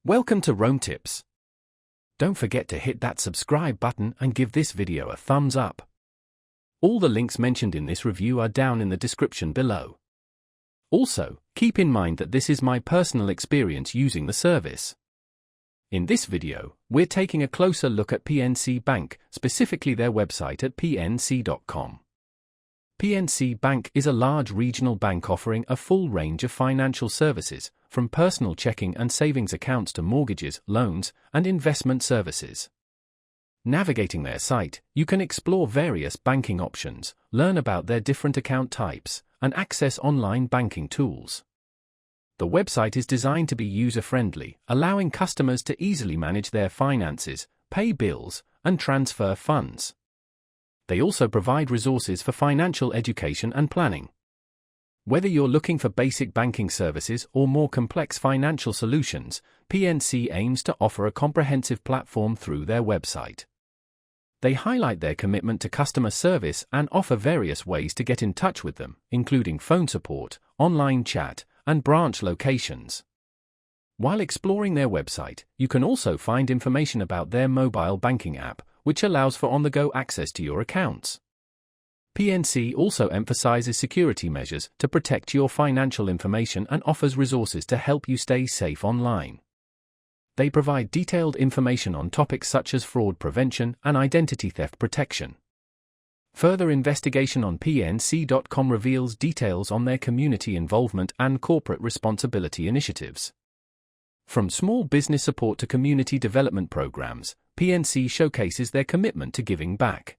Welcome to Rome Tips. Don't forget to hit that subscribe button and give this video a thumbs up. All the links mentioned in this review are down in the description below. Also, keep in mind that this is my personal experience using the service. In this video, we're taking a closer look at PNC Bank, specifically their website at pnc.com. PNC Bank is a large regional bank offering a full range of financial services, from personal checking and savings accounts to mortgages, loans, and investment services. Navigating their site, you can explore various banking options, learn about their different account types, and access online banking tools. The website is designed to be user-friendly, allowing customers to easily manage their finances, pay bills, and transfer funds. They also provide resources for financial education and planning. Whether you're looking for basic banking services or more complex financial solutions, PNC aims to offer a comprehensive platform through their website. They highlight their commitment to customer service and offer various ways to get in touch with them, including phone support, online chat, and branch locations. While exploring their website, you can also find information about their mobile banking app, which allows for on-the-go access to your accounts. PNC also emphasizes security measures to protect your financial information and offers resources to help you stay safe online. They provide detailed information on topics such as fraud prevention and identity theft protection. Further investigation on PNC.com reveals details on their community involvement and corporate responsibility initiatives. From small business support to community development programs, PNC showcases their commitment to giving back.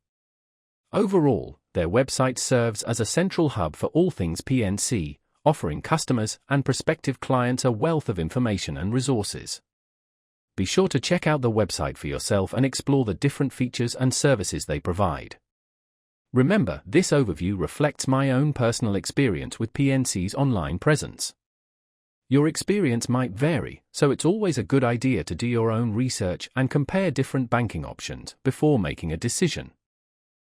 Overall, their website serves as a central hub for all things PNC, offering customers and prospective clients a wealth of information and resources. Be sure to check out the website for yourself and explore the different features and services they provide. Remember, this overview reflects my own personal experience with PNC's online presence. Your experience might vary, so it's always a good idea to do your own research and compare different banking options before making a decision.